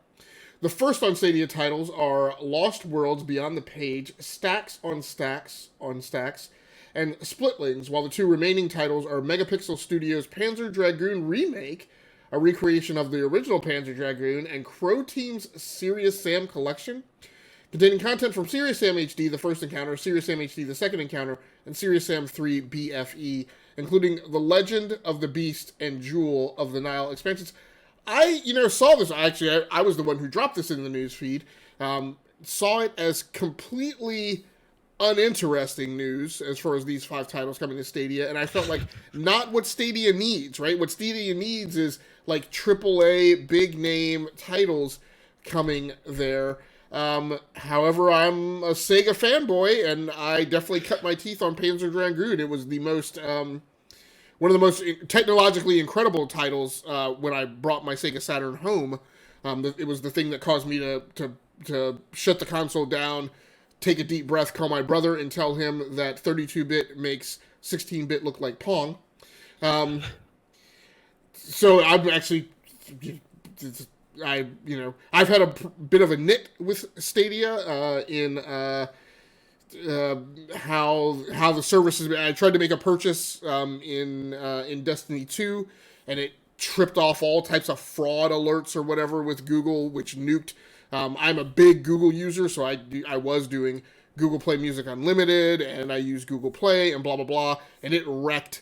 Speaker 1: The first on Stadia titles are Lost Worlds Beyond the Page, Stacks on Stacks on Stacks, and Splitlings, while the 2 remaining titles are Megapixel Studios' Panzer Dragoon Remake, a recreation of the original Panzer Dragoon, and Crow Team's Serious Sam Collection, containing content from Serious Sam HD, the first encounter, Serious Sam HD, the second encounter, and Serious Sam 3 BFE, including The Legend of the Beast and Jewel of the Nile expansions. I saw this, actually, I was the one who dropped this in the news feed, saw it as completely uninteresting news as far as these 5 titles coming to Stadia, and I felt like not what Stadia needs, right? What Stadia needs is like AAA big name titles coming there. However, I'm a Sega fanboy, and I definitely cut my teeth on Panzer Dragoon. It was the most one of the most technologically incredible titles when I brought my Sega Saturn home. It was the thing that caused me to shut the console down, take a deep breath, call my brother, and tell him that 32-bit makes 16-bit look like Pong. So I'm actually, I've had a bit of a nit with Stadia in how the service has been. I tried to make a purchase in Destiny 2, and it tripped off all types of fraud alerts or whatever with Google, which nuked. I'm a big Google user, so I was doing Google Play Music Unlimited, and I use Google Play and blah blah blah, and it wrecked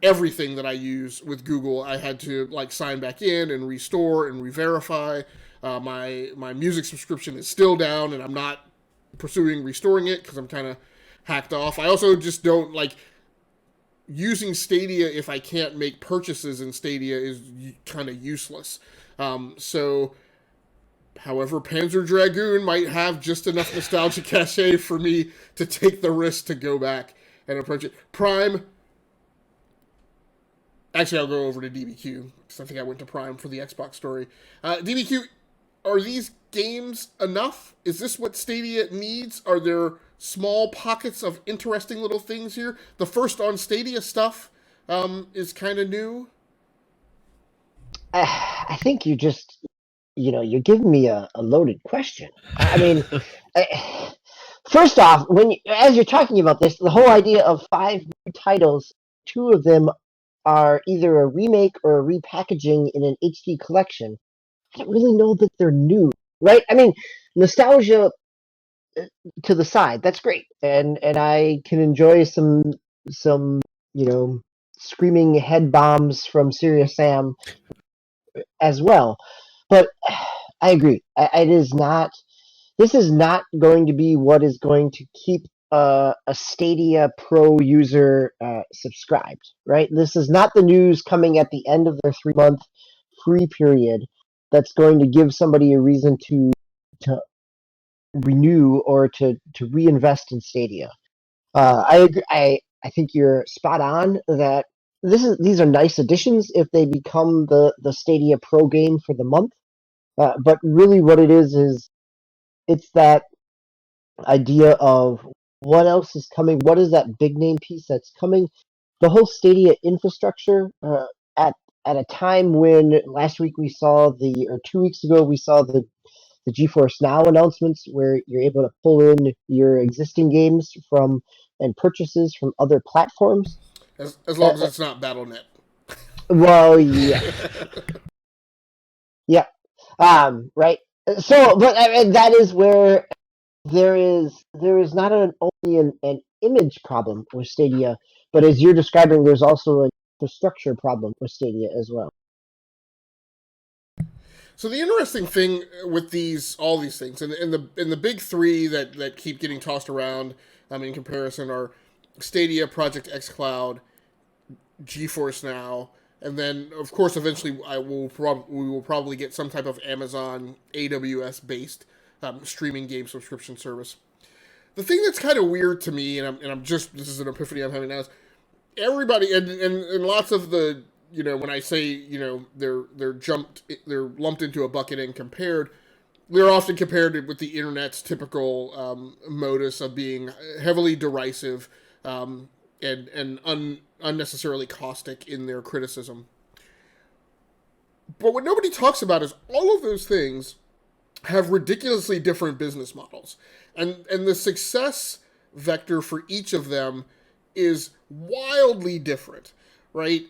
Speaker 1: everything that I use with Google. I had to sign back in and restore and re-verify. My music subscription is still down, and I'm not pursuing restoring it because I'm kind of hacked off. I also just don't like using Stadia if I can't make purchases in Stadia is kind of useless. However, Panzer Dragoon might have just enough nostalgia cachet for me to take the risk to go back and approach it. Prime. Actually, I'll go over to DBQ, because I think I went to Prime for the Xbox story. DBQ, are these games enough? Is this what Stadia needs? Are there small pockets of interesting little things here? The first on Stadia stuff is kind of new.
Speaker 2: I think you just, you're giving me a loaded question. I mean, first off, as you're talking about this, the whole idea of 5 new titles, 2 of them are either a remake or a repackaging in an HD collection. I don't really know that they're new, right? I mean, nostalgia to the side, that's great, and I can enjoy some screaming head bombs from Serious Sam as well. But I agree. It is not. This is not going to be what is going to keep a Stadia Pro user subscribed, right? This is not the news coming at the end of their 3-month free period that's going to give somebody a reason to renew or to reinvest in Stadia. I agree. I think you're spot on that these are nice additions if they become the Stadia Pro game for the month. But really, what it is it's that idea of what else is coming. What is that big name piece that's coming? The whole Stadia infrastructure at at a time when last week we saw or 2 weeks ago we saw the GeForce Now announcements where you're able to pull in your existing games from and purchases from other platforms.
Speaker 1: As long as it's not BattleNet.
Speaker 2: Well, yes, yeah, right. So, but that is where there is not only an image problem with Stadia, but as you're describing, there's also an infrastructure problem with Stadia as well.
Speaker 1: So the interesting thing with all these things, and the big three that keep getting tossed around, in comparison, are Stadia, Project xCloud, GeForce Now, and then of course eventually we will probably get some type of Amazon AWS based streaming game subscription service. The thing that's kind of weird to me, and I'm just this is an epiphany I'm having now, is everybody and lots of the when I say they're lumped into a bucket and compared, they're often compared with the internet's typical modus of being heavily derisive and unnecessarily caustic in their criticism. But what nobody talks about is all of those things have ridiculously different business models, and the success vector for each of them is wildly different, right?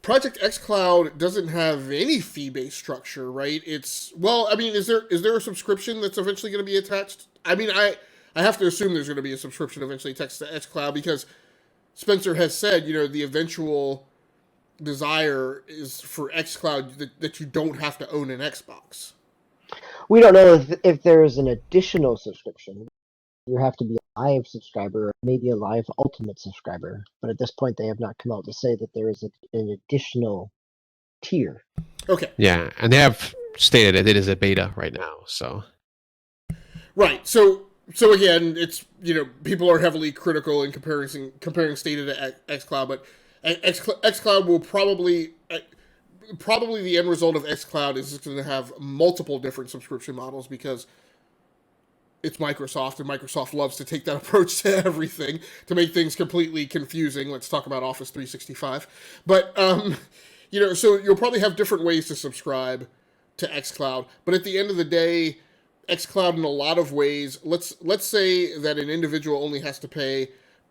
Speaker 1: Project xCloud doesn't have any fee-based structure, right? Is there a subscription that's eventually going to be attached? I have to assume there's going to be a subscription eventually attached to xCloud because Spencer has said, the eventual desire is for xCloud that you don't have to own an Xbox.
Speaker 2: We don't know if there is an additional subscription. You have to be a live subscriber, or maybe a live ultimate subscriber. But at this point, they have not come out to say that there is an additional tier.
Speaker 1: Okay.
Speaker 3: Yeah, and they have stated that it is a beta right now. So.
Speaker 1: Right. So again, it's people are heavily critical in comparing Stadia to xCloud, but xCloud will probably the end result of xCloud is going to have multiple different subscription models because it's Microsoft, and Microsoft loves to take that approach to everything to make things completely confusing. Let's talk about Office 365. But, so you'll probably have different ways to subscribe to xCloud. But at the end of the day, xCloud in a lot of ways, let's say that an individual only has to pay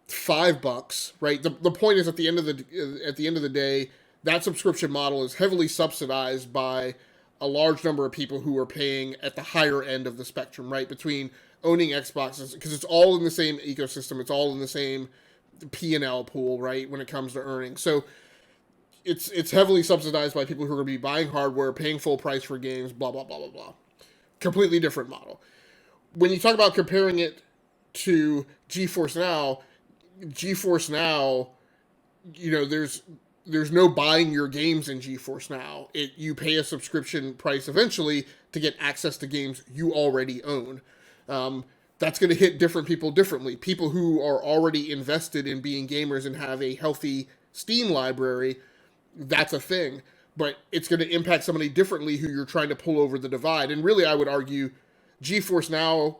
Speaker 1: $5, right? The point is at the end of the day, that subscription model is heavily subsidized by a large number of people who are paying at the higher end of the spectrum, right? Between owning Xboxes, because it's all in the same ecosystem, it's all in the same P&L pool, right? When it comes to earnings. So it's heavily subsidized by people who are going to be buying hardware, paying full price for games, blah, blah, blah, blah, blah. Completely different model. When you talk about comparing it to GeForce Now, there's no buying your games in GeForce Now. You pay a subscription price eventually to get access to games you already own. That's going to hit different people differently. People who are already invested in being gamers and have a healthy Steam library, that's a thing. But it's going to impact somebody differently who you're trying to pull over the divide. And really, I would argue GeForce Now,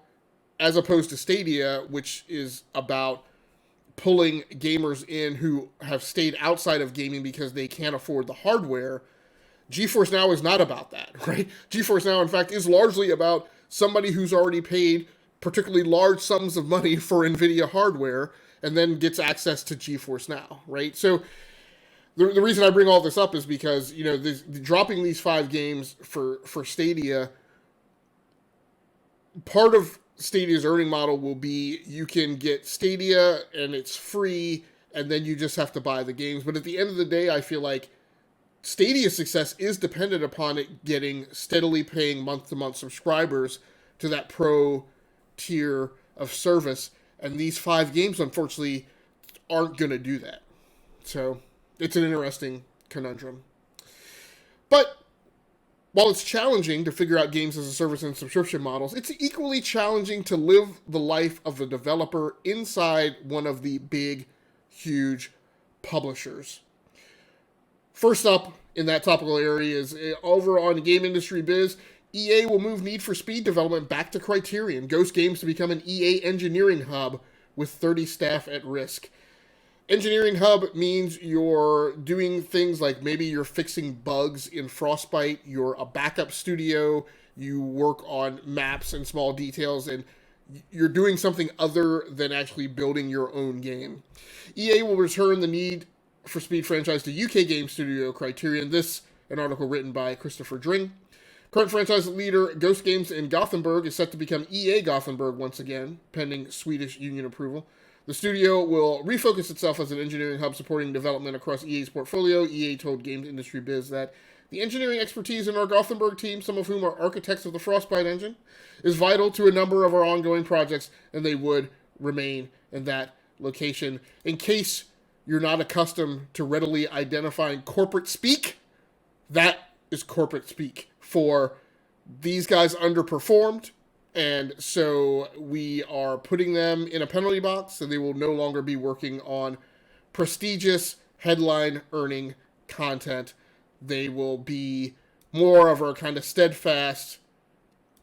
Speaker 1: as opposed to Stadia, which is about pulling gamers in who have stayed outside of gaming because they can't afford the hardware, GeForce Now is not about that, right? GeForce Now, in fact, is largely about somebody who's already paid particularly large sums of money for NVIDIA hardware and then gets access to GeForce Now, right? So the reason I bring all this up is because, dropping these 5 games for Stadia, part of Stadia's earning model will be you can get Stadia and it's free and then you just have to buy the games. But at the end of the day, I feel like Stadia's success is dependent upon it getting steadily paying month-to-month subscribers to that pro tier of service. And these 5 games, unfortunately, aren't going to do that. So it's an interesting conundrum. But While it's challenging to figure out games as a service and subscription models, it's equally challenging to live the life of the developer inside one of the big, huge publishers. First up in that topical area is over on Game Industry Biz. EA will move Need for Speed development back to Criterion. Ghost Games to become an EA engineering hub with 30 staff at risk. Engineering hub means you're doing things like maybe you're fixing bugs in Frostbite, you're a backup studio, you work on maps and small details, and you're doing something other than actually building your own game. EA will return the Need for Speed franchise to UK game studio Criterion. This, an article written by Christopher Dring. Current franchise leader Ghost Games in Gothenburg is set to become EA Gothenburg once again, pending Swedish union approval. The studio will refocus itself as an engineering hub supporting development across EA's portfolio. EA told Games Industry Biz that the engineering expertise in our Gothenburg team, some of whom are architects of the Frostbite engine, is vital to a number of our ongoing projects, and they would remain in that location. In case you're not accustomed to readily identifying corporate speak, that is corporate speak for these guys underperformed. And so we are putting them in a penalty box, so they will no longer be working on prestigious headline-earning content. They will be more of our kind of steadfast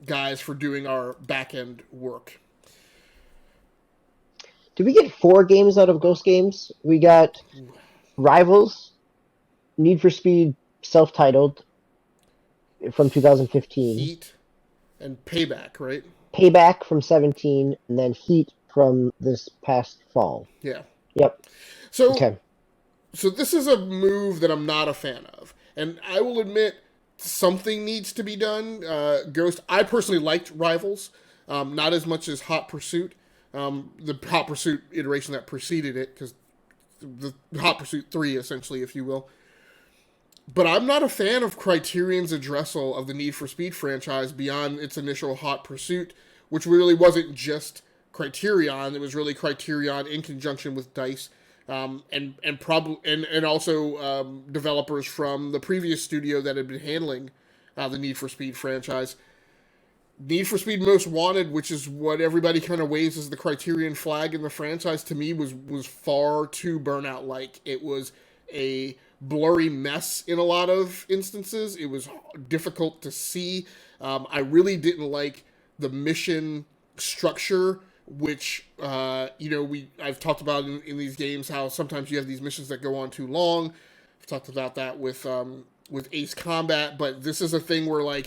Speaker 1: guys for doing our back-end work.
Speaker 2: Did we get 4 games out of Ghost Games? We got Rivals, Need for Speed self-titled from 2015.
Speaker 1: Heat. And Payback, right?
Speaker 2: Payback from 17, and then Heat from this past fall.
Speaker 1: Yeah.
Speaker 2: Yep.
Speaker 1: So this is a move that I'm not a fan of. And I will admit, something needs to be done. Ghost, I personally liked Rivals, not as much as Hot Pursuit. The Hot Pursuit iteration that preceded it, because the Hot Pursuit 3, essentially, if you will. But I'm not a fan of Criterion's addressal of the Need for Speed franchise beyond its initial Hot Pursuit, which really wasn't just Criterion. It was really Criterion in conjunction with DICE, and also developers from the previous studio that had been handling the Need for Speed franchise. Need for Speed Most Wanted, which is what everybody kind of waves as the Criterion flag in the franchise, to me was far too Burnout-like. It was a blurry mess in a lot of instances. It was difficult to see. I really didn't like the mission structure, which I've talked about in these games, how sometimes you have these missions that go on too long. I've talked about that with Ace Combat, but this is a thing where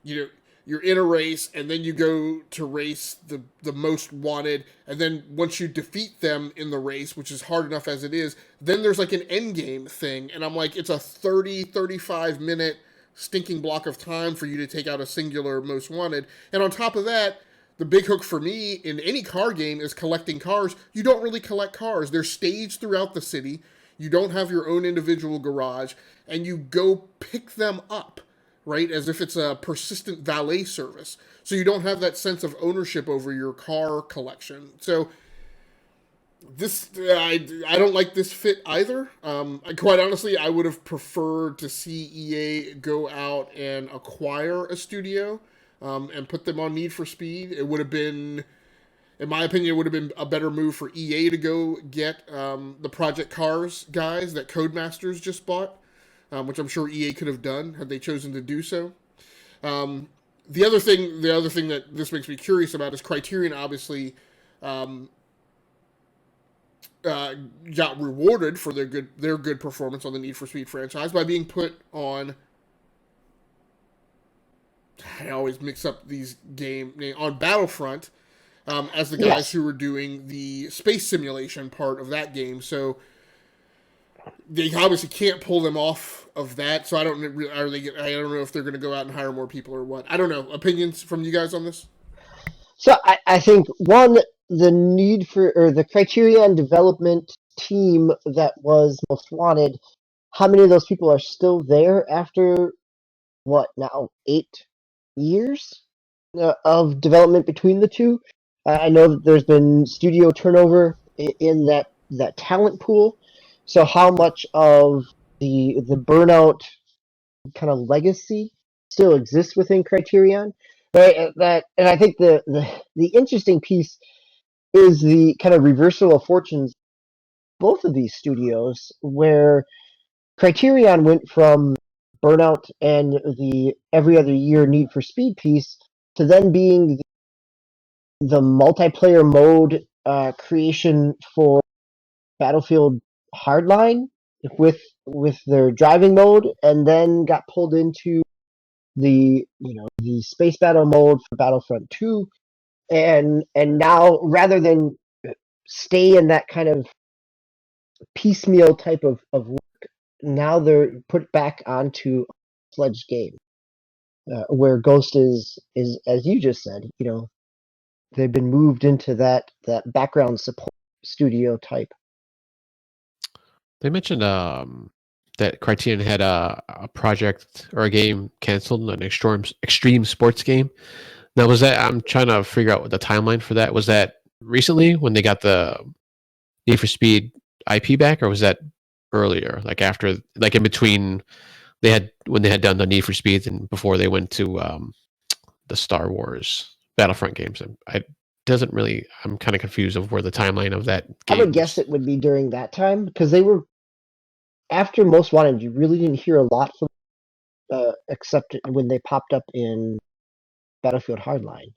Speaker 1: you're in a race, and then you go to race the most wanted, and then once you defeat them in the race, which is hard enough as it is, then there's like an end game thing, and I'm like, it's a 35 minute stinking block of time for you to take out a singular most wanted. And on top of that, the big hook for me in any car game is collecting cars. You don't really collect cars. They're staged throughout the city. You don't have your own individual garage, and you go pick them up, right? As if it's a persistent valet service. So you don't have that sense of ownership over your car collection. So this, I don't like this fit either. Quite honestly, I would have preferred to see EA go out and acquire a studio and put them on Need for Speed. It would have been, in my opinion, it would have been a better move for EA to go get the Project Cars guys that Codemasters just bought. Which I'm sure EA could have done had they chosen to do so. The other thing that this makes me curious about is Criterion obviously got rewarded for their good performance on the Need for Speed franchise by being put on. I always mix up these on Battlefront as the guys who were doing the space simulation part of that game. So they obviously can't pull them off of that. So I don't know if they're going to go out and hire more people or what. I don't know. Opinions from you guys on this?
Speaker 2: So I think the need for, or the Criterion development team that was Most Wanted, how many of those people are still there after what now 8 years of development between the two? I know that there's been studio turnover in that talent pool. So how much of the Burnout kind of legacy still exists within Criterion. Right? And I think the interesting piece is the kind of reversal of fortunes both of these studios, where Criterion went from Burnout and the every other year Need for Speed piece to then being the multiplayer mode creation for Battlefield Hardline with their driving mode, and then got pulled into the space battle mode for Battlefront 2, and now rather than stay in that kind of piecemeal type of work, now they're put back onto a fledged game, where Ghost is as you just said, they've been moved into that background support studio type.
Speaker 3: They mentioned that Criterion had a project or a game canceled, an extreme sports game. Now, was that? I'm trying to figure out what the timeline for that was. That recently when they got the Need for Speed IP back, or was that earlier, like after, like in between when they had done the Need for Speeds and before they went to the Star Wars Battlefront games? I'm kind of confused of where the timeline of that game
Speaker 2: I would guess it would be during that time, because they were after Most Wanted. You really didn't hear a lot from except when they popped up in Battlefield Hardline.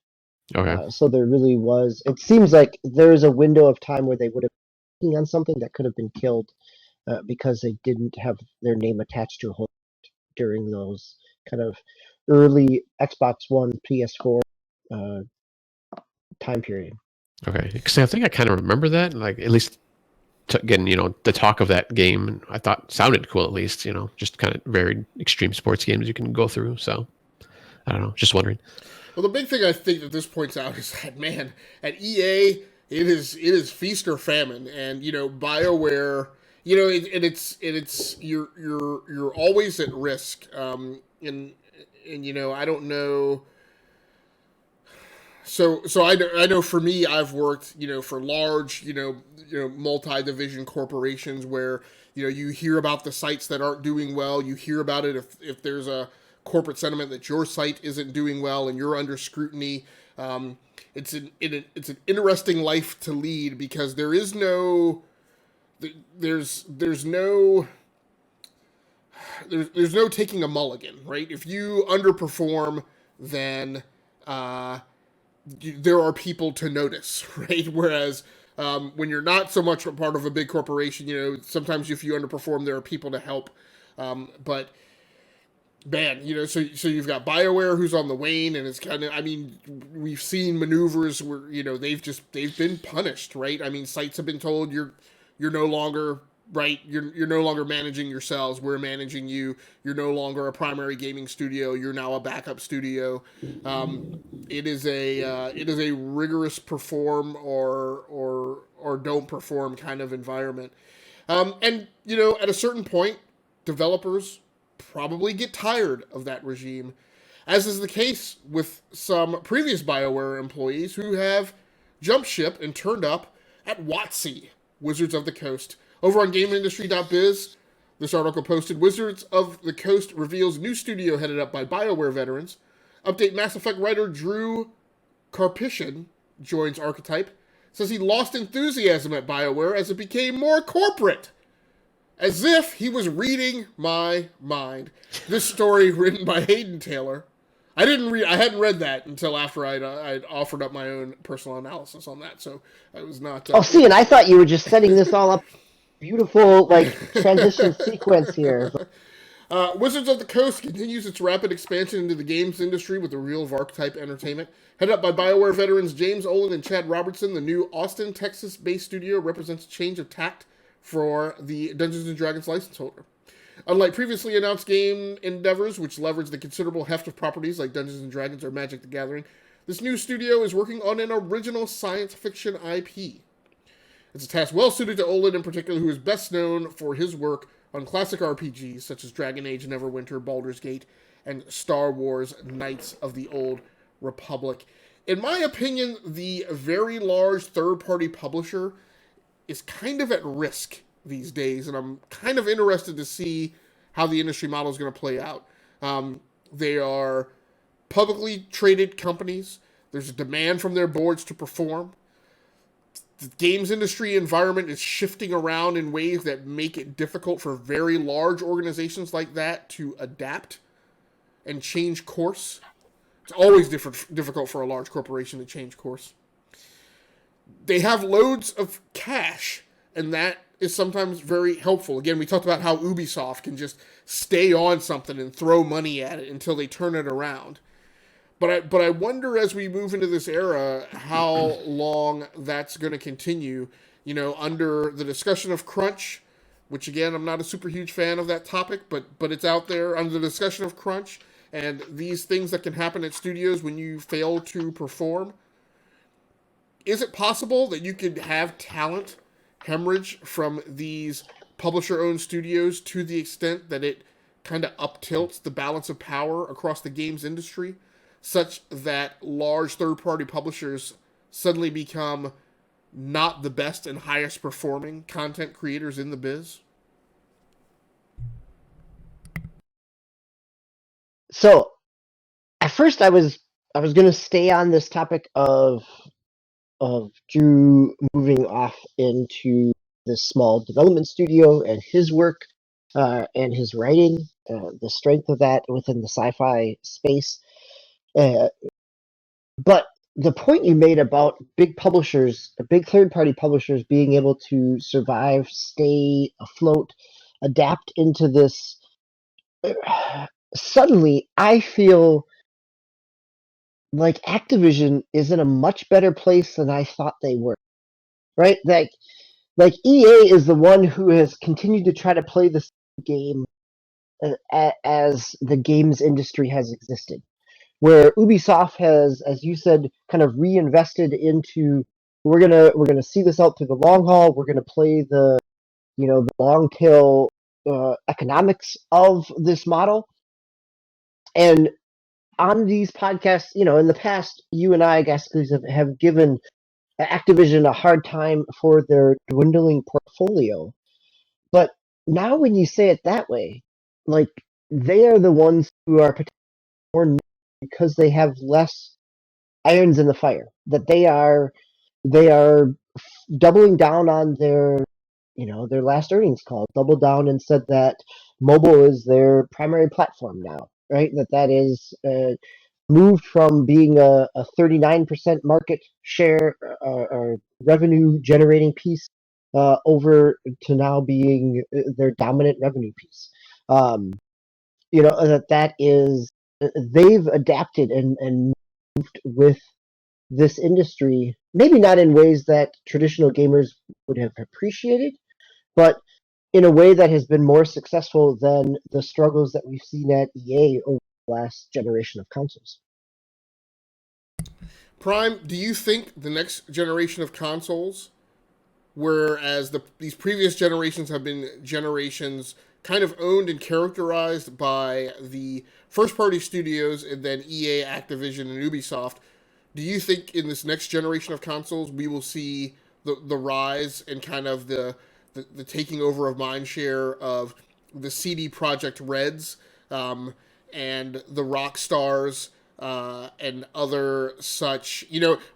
Speaker 3: Okay.
Speaker 2: So there really was. It seems like there is a window of time where they would have been working on something that could have been killed because they didn't have their name attached to a whole during those kind of early Xbox One, PS4 time period.
Speaker 3: Okay, because I think I kind of remember that, like at least getting the talk of that game. I thought sounded cool, at least just kind of very extreme sports games you can go through. So I don't know, just wondering.
Speaker 1: Well, the big thing I think that this points out is that, man, at EA, it is feast or famine, and BioWare, it's you're always at risk, and I don't know. So I know for me, I've worked for large multi-division corporations where you hear about the sites that aren't doing well. You hear about it if there's a corporate sentiment that your site isn't doing well and you're under scrutiny. It's an interesting life to lead, because there's no taking a mulligan, right? If you underperform, then there are people to notice, right? Whereas when you're not so much a part of a big corporation, sometimes if you underperform, there are people to help. But man, so you've got BioWare who's on the wane, and it's kind of, we've seen maneuvers where they've been punished, right? Sites have been told you're no longer right. You're no longer managing yourselves. We're managing you. You're no longer a primary gaming studio. You're now a backup studio. It is a rigorous perform or don't perform kind of environment. And at a certain point, developers probably get tired of that regime, as is the case with some previous BioWare employees who have jumped ship and turned up at WOTC, Wizards of the Coast. Over on GameIndustry.biz, this article posted, Wizards of the Coast reveals new studio headed up by BioWare veterans. Update: Mass Effect writer Drew Karpyshyn joins Archetype. Says he lost enthusiasm at BioWare as it became more corporate. As if he was reading my mind. This story written by Hayden Taylor. I hadn't read that until after I'd offered up my own personal analysis on that, so I was not...
Speaker 2: and I thought you were just setting this all up. Beautiful, transition sequence here.
Speaker 1: Wizards of the Coast continues its rapid expansion into the games industry with the Real of Archetype Entertainment. Headed up by BioWare veterans James Olin and Chad Robertson, the new Austin, Texas-based studio represents a change of tact for the Dungeons & Dragons license holder. Unlike previously announced game endeavors, which leverage the considerable heft of properties like Dungeons & Dragons or Magic the Gathering, this new studio is working on an original science fiction IP. It's a task well suited to Olin in particular, who is best known for his work on classic RPGs such as Dragon Age Neverwinter, Baldur's Gate, and Star Wars Knights of the Old Republic. In my opinion, the very large third-party publisher is kind of at risk these days, and I'm kind of interested to see how the industry model is going to play out. They are publicly traded companies. There's a demand from their boards to perform. The games industry environment is shifting around in ways that make it difficult for very large organizations like that to adapt and change course. It's always difficult for a large corporation to change course. They have loads of cash, and that is sometimes very helpful. Again, we talked about how Ubisoft can just stay on something and throw money at it until they turn it around. But I wonder as we move into this era how long that's going to continue. You know, under the discussion of crunch, which again I'm not a super huge fan of that topic, but it's out there under the discussion of crunch and these things that can happen at studios when you fail to perform. Is it possible that you could have talent hemorrhage from these publisher-owned studios to the extent that it kind of up-tilts the balance of power across the games industry, such that large third-party publishers suddenly become not the best and highest performing content creators in the biz?
Speaker 2: So, at first, I was going to stay on this topic of Drew moving off into this small development studio and his work and his writing, the strength of that within the sci-fi space. But the point you made about big publishers, big third-party publishers being able to survive, stay afloat, adapt into this, suddenly I feel like Activision is in a much better place than I thought they were. Right? Like EA is the one who has continued to try to play this game as the games industry has existed. Where Ubisoft has, as you said, kind of reinvested into we're gonna see this out through the long haul. We're gonna play the long tail economics of this model. And on these podcasts, in the past, you and I, guys, have given Activision a hard time for their dwindling portfolio. But now when you say it that way, like they are the ones who are potentially more because they have less irons in the fire. That they are doubling down on their last earnings call, doubled down and said that mobile is their primary platform now, right? That is moved from being a 39% market share or revenue generating piece over to now being their dominant revenue piece. That is they've adapted and moved with this industry, maybe not in ways that traditional gamers would have appreciated, but in a way that has been more successful than the struggles that we've seen at EA over the last generation of consoles.
Speaker 1: Prime, do you think the next generation of consoles, whereas these previous generations have been generations kind of owned and characterized by the first-party studios and then EA, Activision, and Ubisoft, do you think in this next generation of consoles we will see the rise and kind of the taking over of mindshare of the CD Projekt Reds and the Rockstars and other such?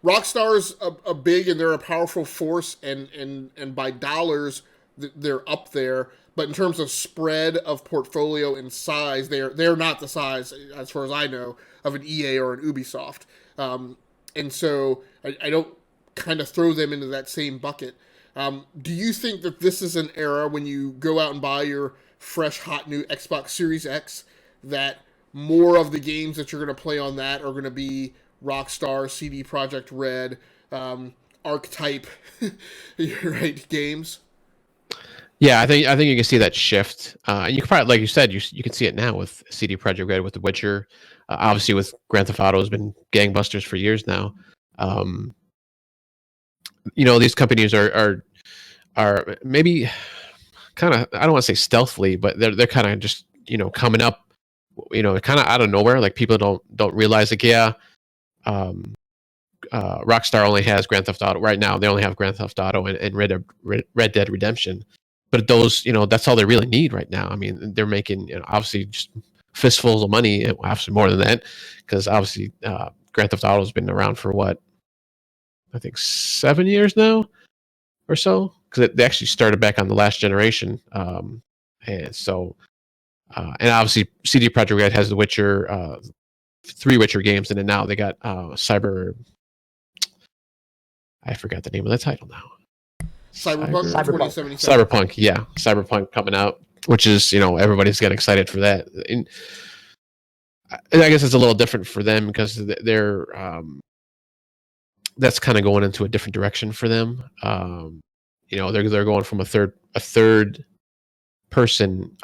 Speaker 1: Rockstar's a big and they're a powerful force, and by dollars they're up there. But in terms of spread of portfolio and size, they're not the size, as far as I know, of an EA or an Ubisoft. And so I don't kind of throw them into that same bucket. Do you think that this is an era when you go out and buy your fresh, hot new Xbox Series X that more of the games that you're going to play on that are going to be Rockstar, CD Projekt Red, Archetype, right, games?
Speaker 3: Yeah, I think you can see that shift. You can probably, like you said, you can see it now with CD Projekt Red, with The Witcher. Obviously, with Grand Theft Auto has been gangbusters for years now. These companies are maybe kind of, I don't want to say stealthily, but they're kind of just coming up, kind of out of nowhere. Like people don't realize, like, Rockstar only has Grand Theft Auto right now. They only have Grand Theft Auto and Red Dead Redemption. But those, that's all they really need right now. I mean, they're making, obviously just fistfuls of money, obviously more than that, because obviously Grand Theft Auto has been around for what, I think 7 years now or so, because they actually started back on the last generation, and so and obviously CD Projekt Red has The Witcher, 3 Witcher games, and then now they got Cyber. I forgot the name of the title now.
Speaker 1: Cyberpunk 2077.
Speaker 3: Cyberpunk, yeah, Cyberpunk coming out, which is, everybody's getting excited for that. And I guess it's a little different for them because they're that's kind of going into a different direction for them. They're going from a third person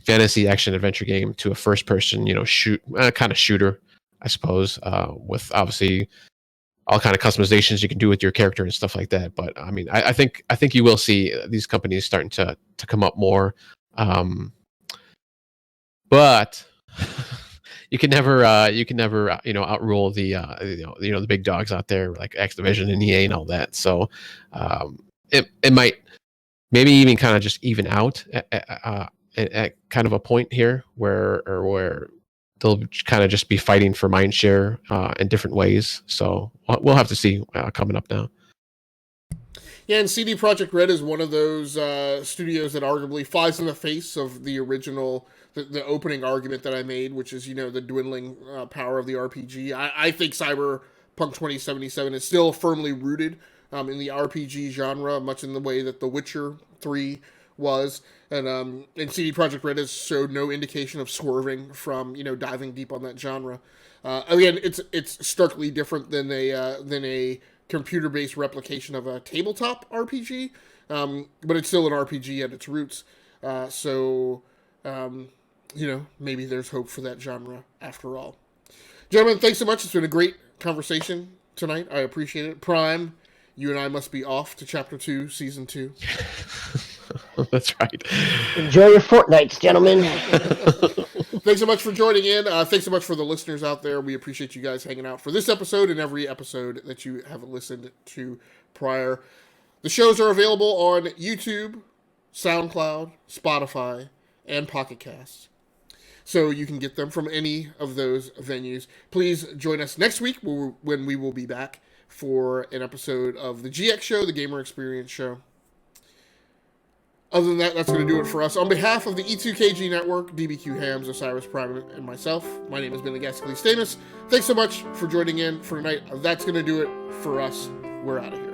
Speaker 3: fantasy action adventure game to a first person, kind of shooter, I suppose, with obviously all kind of customizations you can do with your character and stuff like that. But I mean, I think you will see these companies starting to come up more, but you can never outrule the the big dogs out there like Activision and EA and all that. So it might maybe even kind of just even out at kind of a point here where they'll kind of just be fighting for mind share in different ways. So we'll have to see coming up now.
Speaker 1: Yeah, and CD Projekt Red is one of those studios that arguably flies in the face of the original, the opening argument that I made, which is, the dwindling power of the RPG. I think Cyberpunk 2077 is still firmly rooted in the RPG genre, much in the way that The Witcher 3 was. And CD Projekt Red has showed no indication of swerving from, diving deep on that genre. Again, it's starkly different than a computer-based replication of a tabletop RPG, but it's still an RPG at its roots. So maybe there's hope for that genre after all. Gentlemen, thanks so much. It's been a great conversation tonight. I appreciate it. Prime, you and I must be off to Chapter 2, Season 2.
Speaker 3: That's right.
Speaker 2: Enjoy your fortnights, gentlemen.
Speaker 1: Thanks so much for joining in. Thanks so much for the listeners out there. We appreciate you guys hanging out for this episode and every episode that you have listened to prior. The shows are available on YouTube, SoundCloud, Spotify, and Pocket Casts. So you can get them from any of those venues. Please join us next week when we will be back for an episode of the GX Show, the Gamer Experience Show. Other than that, that's going to do it for us. On behalf of the E2KG Network, DBQ Hams, Osiris Prime, and myself, my name has been Legasically Stamus. Thanks so much for joining in for tonight. That's going to do it for us. We're out of here.